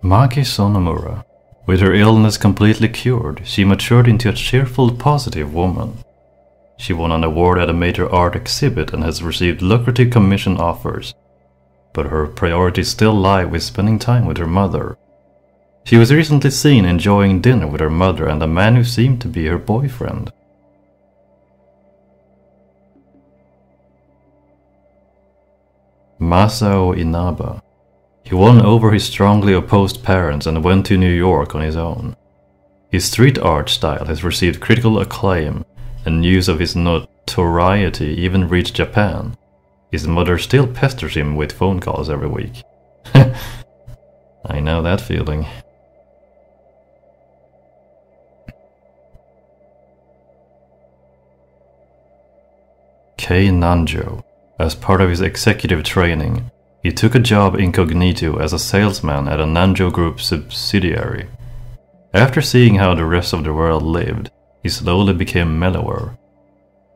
Maki Sonomura. With her illness completely cured, she matured into a cheerful, positive woman. She won an award at a major art exhibit and has received lucrative commission offers. But her priorities still lie with spending time with her mother. She was recently seen enjoying dinner with her mother and a man who seemed to be her boyfriend. Masao Inaba. He won over his strongly opposed parents and went to New York on his own. His street art style has received critical acclaim, and news of his notoriety even reached Japan. His mother still pesters him with phone calls every week. I know that feeling. Kei Nanjo. As part of his executive training, he took a job incognito as a salesman at a Nanjo Group subsidiary. After seeing how the rest of the world lived, he slowly became mellower.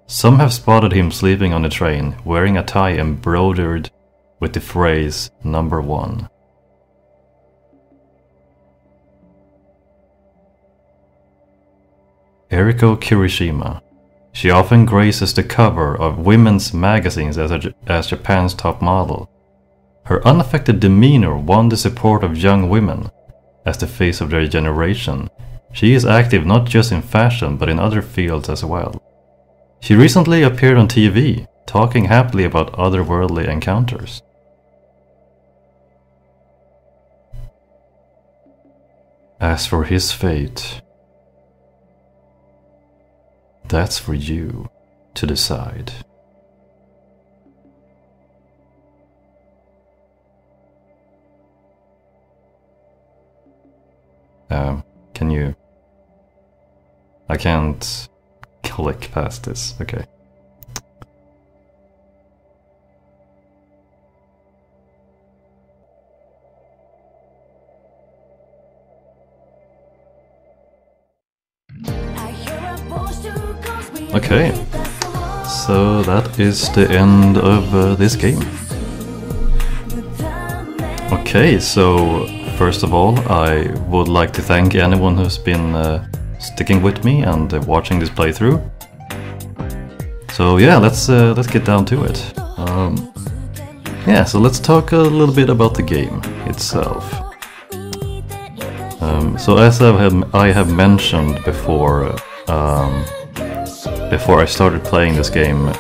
Some have spotted him sleeping on the train, wearing a tie embroidered with the phrase "Number 1". Eriko Kirishima. She often graces the cover of women's magazines as Japan's top model. Her unaffected demeanor won the support of young women. As the face of their generation, she is active not just in fashion but in other fields as well. She recently appeared on TV, talking happily about otherworldly encounters. As for his fate, that's for you to decide. Can you... I can't click past this, okay. Okay, so that is the end of this game. Okay, so first of all, I would like to thank anyone who's been sticking with me and watching this playthrough. So yeah, let's get down to it. Yeah, so let's talk a little bit about the game itself. So as I have mentioned before, before I started playing this game,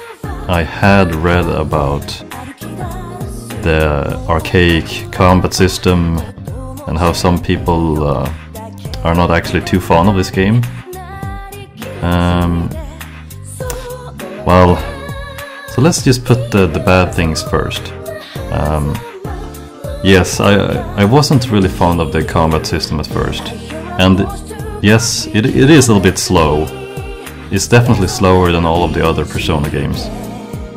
I had read about the archaic combat system and how some people are not actually too fond of this game. Well, so let's just put the bad things first. Yes, I wasn't really fond of the combat system at first, and yes, it is a little bit slow. It's definitely slower than all of the other Persona games,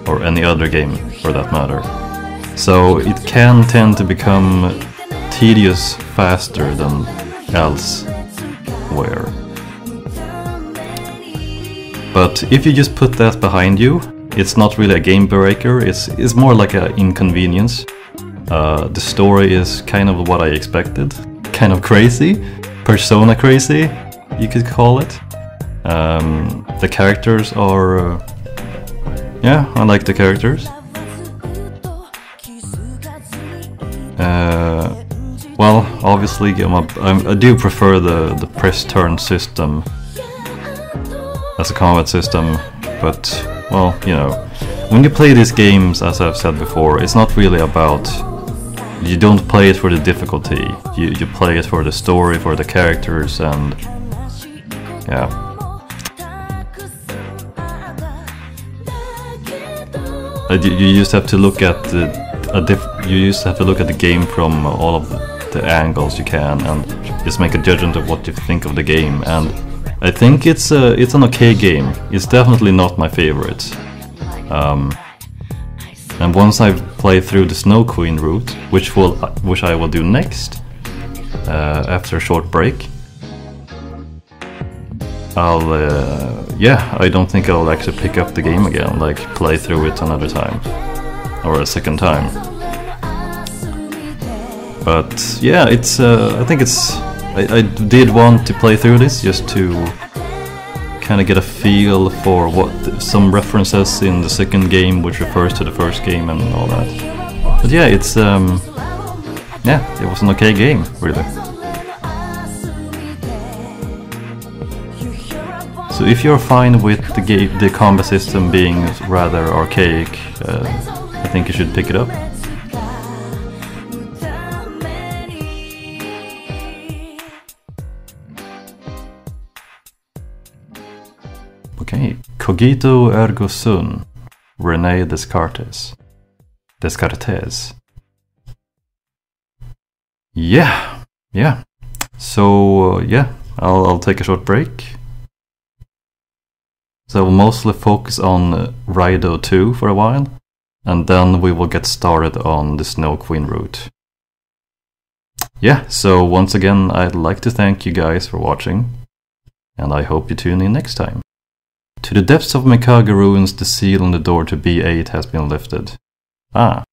or any other game for that matter. So it can tend to become tedious faster than elsewhere. But if you just put that behind you, it's not really a game breaker, it's more like an inconvenience. The story is kind of what I expected, kind of crazy, Persona crazy, you could call it. The characters are... yeah, I like the characters. Well, obviously I do prefer the press turn system as a combat system, but, well, you know, when you play these games, as I've said before, it's not really about... you don't play it for the difficulty, you play it for the story, for the characters, and... yeah. You just have to look at the game from all of the angles you can, and just make a judgment of what you think of the game. And I think it's an okay game. It's definitely not my favorite. And once I've played through the Snow Queen route, which I will do next, after a short break, yeah, I don't think I'll actually pick up the game again, like play through it another time, or a second time. But yeah, it's I think it's I did want to play through this just to kind of get a feel for what some references in the second game, which refers to the first game and all that. But yeah, it's yeah, it was an okay game, really. So if you're fine with the combat system being rather archaic, I think you should pick it up. Okay, Cogito ergo sum, René Descartes. Descartes. Yeah. So yeah, I'll take a short break. So we'll mostly focus on Raido 2 for a while, and then we will get started on the Snow Queen route. Yeah, so once again, I'd like to thank you guys for watching, and I hope you tune in next time. To the depths of Mikage ruins, the seal on the door to B8 has been lifted. Ah,